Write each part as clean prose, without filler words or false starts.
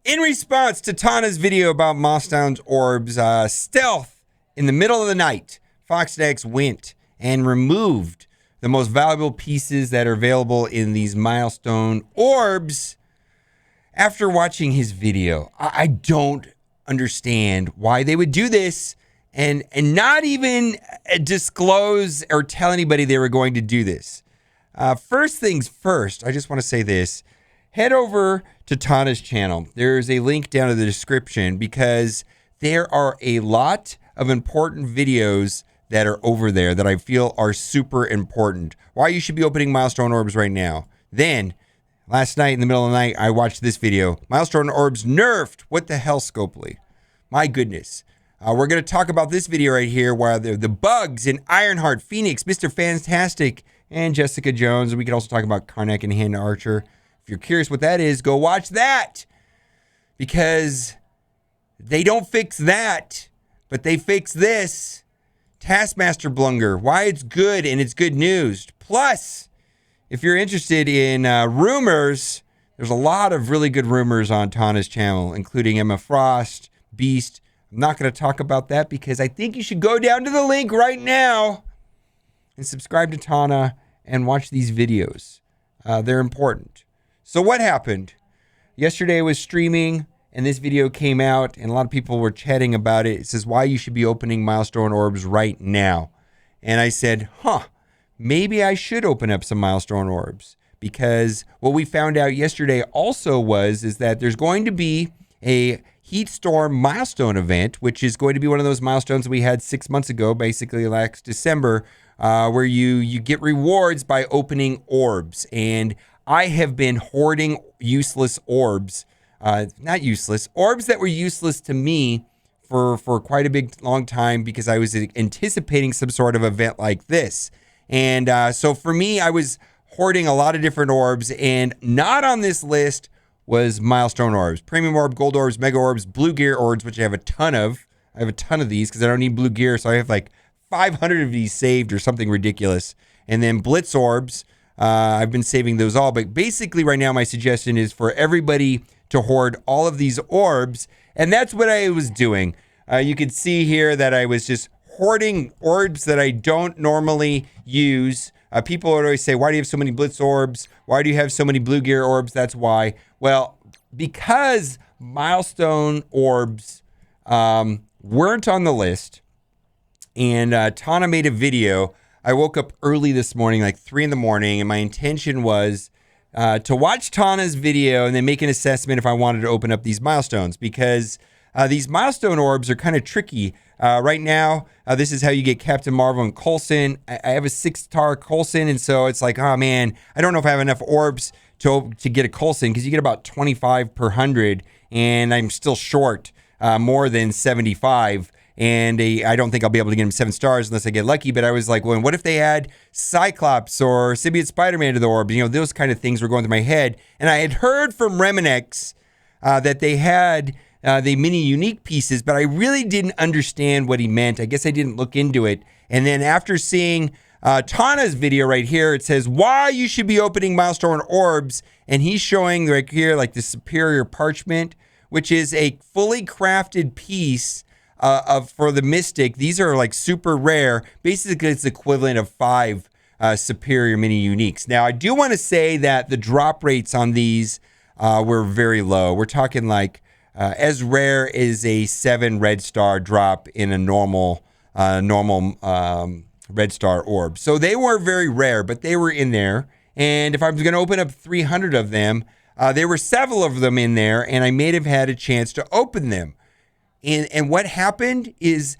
In response to Tana's video about Milestone's Orbs stealth in the middle of the night, FoxNext went and removed the most valuable pieces that are available in these Milestone Orbs. After watching his video, I don't understand why they would do this and not even disclose or tell anybody they were going to do this. First things first, I just want to say this. Head over to Tana's channel. There's a link down in the description because there are a lot of important videos that are over there that I feel are super important. Why you should be opening Milestone Orbs right now. Then, last night in the middle of the night, I watched this video. Milestone Orbs nerfed. What the hell, Scopely? My goodness. We're going to talk about this video right here where the bugs in Ironheart, Phoenix, Mr. Fantastic, and Jessica Jones. And we can also talk about Karnak and Hannah Archer. If you're curious what that is, go watch that. Because they don't fix that, but they fix this. Taskmaster Blunger, why it's good and it's good news. Plus, if you're interested in rumors, there's a lot of really good rumors on Tana's channel, including Emma Frost, Beast. I'm not going to talk about that because I think you should go down to the link right now and subscribe to Tana and watch these videos. They're important. So what happened? Yesterday I was streaming and this video came out and a lot of people were chatting about it. It says why you should be opening Milestone Orbs right now. And I said, maybe I should open up some Milestone Orbs because what we found out yesterday also is that there's going to be a Heatstorm milestone event, which is going to be one of those milestones that we had 6 months ago, basically last December, where you get rewards by opening orbs. And I have been hoarding useless orbs, not useless, orbs that were useless to me for quite a big long time because I was anticipating some sort of event like this. And so for me, I was hoarding a lot of different orbs, and not on this list was Milestone Orbs. Premium Orb, Gold Orbs, Mega Orbs, Blue Gear Orbs, which I have a ton of. I have a ton of these because I don't need Blue Gear, so I have like 500 of these saved or something ridiculous. And then Blitz Orbs. I've been saving those all, but basically right now my suggestion is for everybody to hoard all of these orbs, and that's what I was doing. You can see here that I was just hoarding orbs that I don't normally use. People would always say, why do you have so many Blitz Orbs? Why do you have so many Blue Gear Orbs? That's why. Well, because Milestone Orbs weren't on the list, and Tana made a video. I woke up early this morning, like 3 in the morning, and my intention was to watch Tana's video and then make an assessment if I wanted to open up these milestones because these milestone orbs are kind of tricky. Right now, this is how you get Captain Marvel and Coulson. I have a 6-star Coulson, and so it's like, oh man, I don't know if I have enough orbs to get a Coulson because you get about 25 per 100, and I'm still short more than 75. And I don't think I'll be able to get him 7 stars unless I get lucky. But I was like, well, what if they add Cyclops or Symbiote Spider-Man to the orbs? You know, those kind of things were going through my head. And I had heard from Remenex that they had the mini unique pieces, but I really didn't understand what he meant. I guess I didn't look into it. And then after seeing Tana's video right here, it says why you should be opening Milestone Orbs. And he's showing right here like the Superior Parchment, which is a fully crafted piece for the Mystic. These are like super rare. Basically, it's the equivalent of 5 Superior Mini Uniques. Now, I do want to say that the drop rates on these were very low. We're talking like as rare as a 7 Red Star drop in a normal Red Star orb. So they were very rare, but they were in there. And if I was going to open up 300 of them, there were several of them in there, and I may have had a chance to open them. And what happened is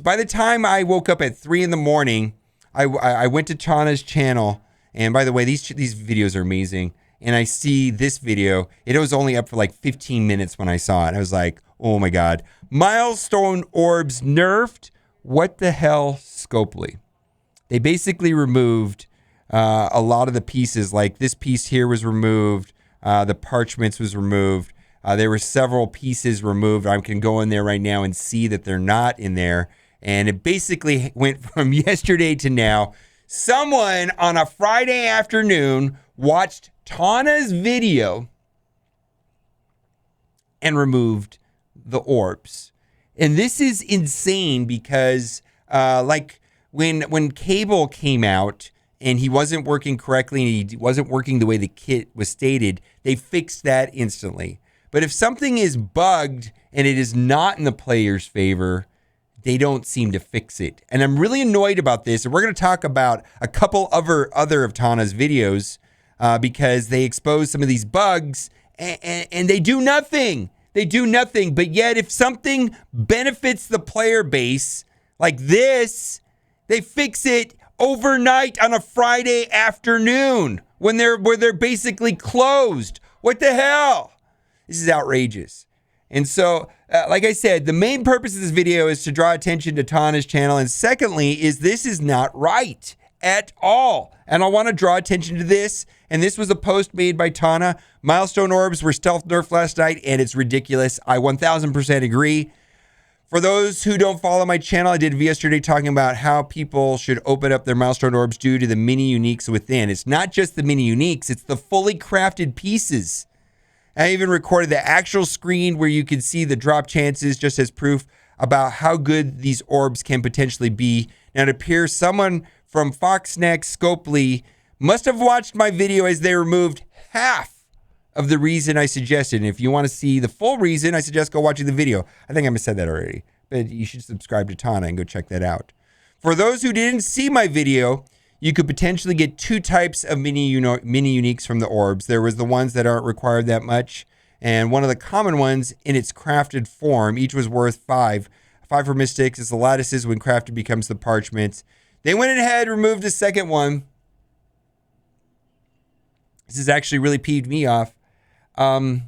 by the time I woke up at 3 in the morning, I went to Tana's channel. And by the way, these videos are amazing. And I see this video. It was only up for like 15 minutes when I saw it. I was like, oh my God. Milestone Orbs nerfed? What the hell, Scopely? They basically removed a lot of the pieces. Like this piece here was removed. The parchments was removed. There were several pieces removed. I can go in there right now and see that they're not in there. And it basically went from yesterday to now. Someone on a Friday afternoon watched Tana's video and removed the orbs. And this is insane because like when Cable came out and he wasn't working correctly and he wasn't working the way the kit was stated, they fixed that instantly. But if something is bugged and it is not in the player's favor, they don't seem to fix it. And I'm really annoyed about this. And we're going to talk about a couple other of Tana's videos because they expose some of these bugs and they do nothing. They do nothing. But yet if something benefits the player base like this, they fix it overnight on a Friday afternoon when they're basically closed. What the hell? This is outrageous. And so, like I said, the main purpose of this video is to draw attention to Tana's channel. And secondly, this is not right at all. And I want to draw attention to this. And this was a post made by Tana. Milestone orbs were stealth nerfed last night, and it's ridiculous. I 1000% agree. For those who don't follow my channel, I did a video yesterday talking about how people should open up their milestone orbs due to the mini uniques within. It's not just the mini uniques, it's the fully crafted pieces. I even recorded the actual screen where you can see the drop chances just as proof about how good these orbs can potentially be. Now, it appears someone from FoxNext Scopely must have watched my video as they removed half of the reason I suggested. And if you want to see the full reason, I suggest go watching the video. I think I said that already, but you should subscribe to Tana and go check that out. For those who didn't see my video, you could potentially get two types of mini uniques from the orbs. There was the ones that aren't required that much, and one of the common ones in its crafted form. Each was worth 5. 5 for mystics. It's the lattices. When crafted becomes the parchments. They went ahead, removed the second one. This has actually really peeved me off. I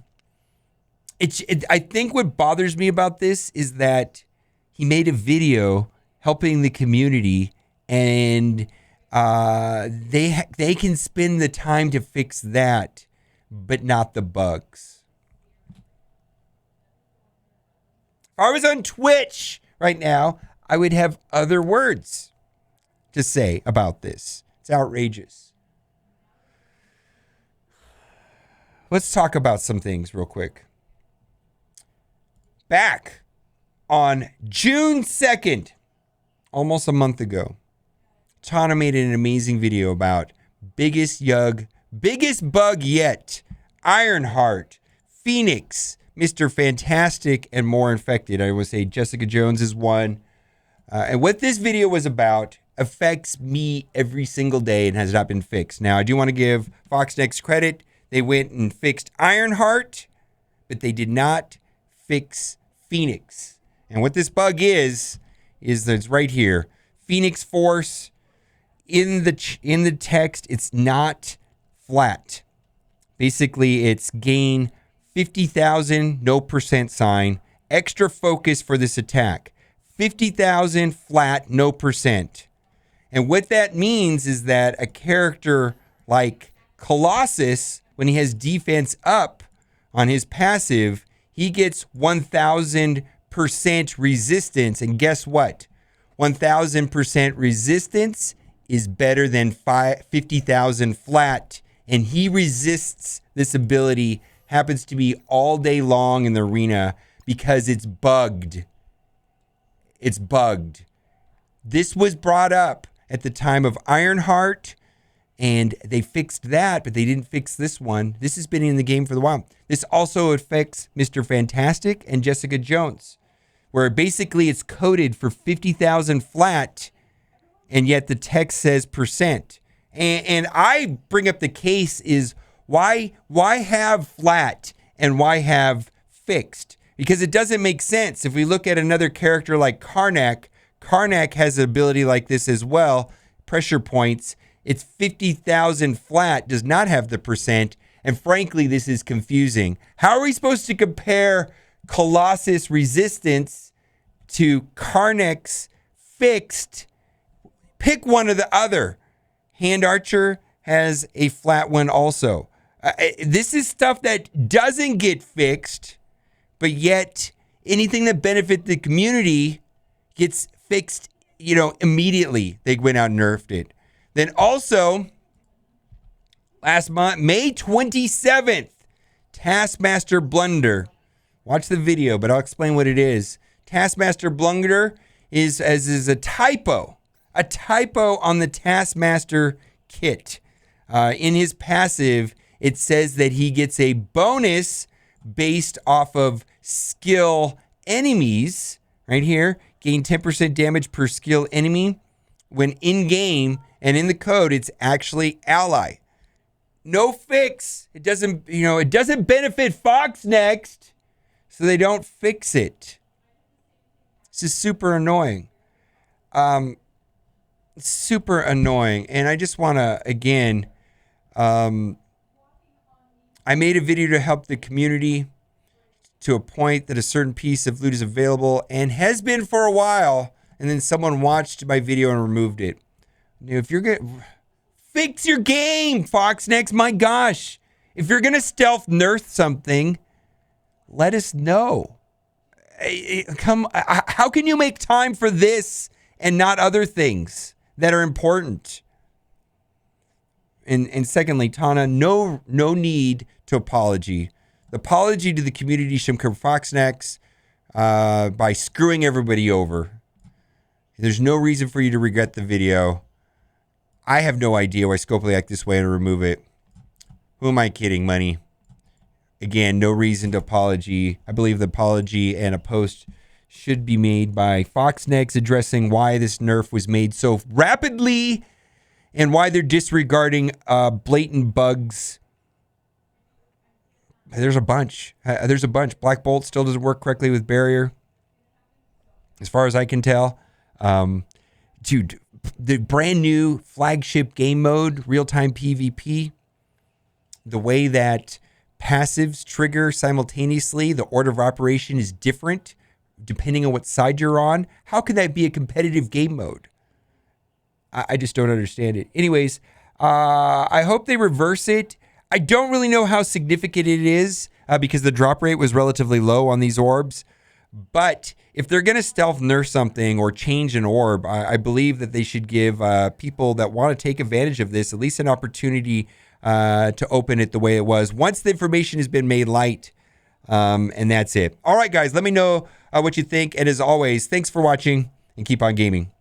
think what bothers me about this is that he made a video helping the community, and they can spend the time to fix that, but not the bugs. If I was on Twitch right now, I would have other words to say about this. It's outrageous. Let's talk about some things real quick. Back on June 2nd, almost a month ago, Tana made an amazing video about biggest bug yet, Ironheart, Phoenix, Mr. Fantastic, and more infected. I would say Jessica Jones is one. And what this video was about affects me every single day and has not been fixed. Now, I do want to give FoxNext credit. They went and fixed Ironheart, but they did not fix Phoenix. And what this bug is that it's right here. Phoenix Force. In the text, it's not flat. Basically, it's gain 50,000, no percent sign. Extra focus for this attack. 50,000 flat, no percent. And what that means is that a character like Colossus, when he has defense up on his passive, he gets 1,000% resistance. And guess what? 1,000% resistance is better than 50,000 flat. And he resists this ability, happens to be all day long in the arena because it's bugged. It's bugged. This was brought up at the time of Ironheart, and they fixed that, but they didn't fix this one. This has been in the game for a while. This also affects Mr. Fantastic and Jessica Jones, where basically it's coded for 50,000 flat, and yet the text says percent. And I bring up the case is why have flat and why have fixed? Because it doesn't make sense. If we look at another character like Karnak has an ability like this as well, pressure points. It's 50,000 flat, does not have the percent. And frankly, this is confusing. How are we supposed to compare Colossus resistance to Karnak's fixed? Pick one or the other. Hand Archer has a flat one also. This is stuff that doesn't get fixed, but yet anything that benefits the community gets fixed, immediately. They went out and nerfed it. Then also, last month, May 27th, Taskmaster Blunder Watch the video, but I'll explain what it is. Taskmaster Blunder is a typo. A typo on the Taskmaster kit. In his passive, it says that he gets a bonus based off of skill enemies. Right here, gain 10% damage per skill enemy. When in-game and in the code, it's actually ally. No fix. It doesn't benefit FoxNext, so they don't fix it. This is super annoying. Super annoying. And I just want to, again, I made a video to help the community to a point that a certain piece of loot is available and has been for a while. And then someone watched my video and removed it. If you're going to fix your game, FoxNext, my gosh. If you're going to stealth Nerf something, let us know. How can you make time for this and not other things that are important? And secondly, Tana, no need to apology. The apology to the community should come from FoxNext by screwing everybody over. There's no reason for you to regret the video. I have no idea why Scopely act this way and remove it. Who am I kidding, money? Again, no reason to apology. I believe the apology and a post should be made by FoxNext addressing why this nerf was made so rapidly and why they're disregarding blatant bugs. There's a bunch. Black Bolt still doesn't work correctly with barrier, as far as I can tell. Dude, the brand new flagship game mode, real-time PvP, the way that passives trigger simultaneously, the order of operation is different depending on what side you're on. How could that be a competitive game mode? I just don't understand it. Anyways, I hope they reverse it. I don't really know how significant it is because the drop rate was relatively low on these orbs. But if they're going to stealth nerf something or change an orb, I believe that they should give people that want to take advantage of this at least an opportunity to open it the way it was once the information has been made light. And that's it. All right, guys, let me know what you think. And as always, thanks for watching and keep on gaming.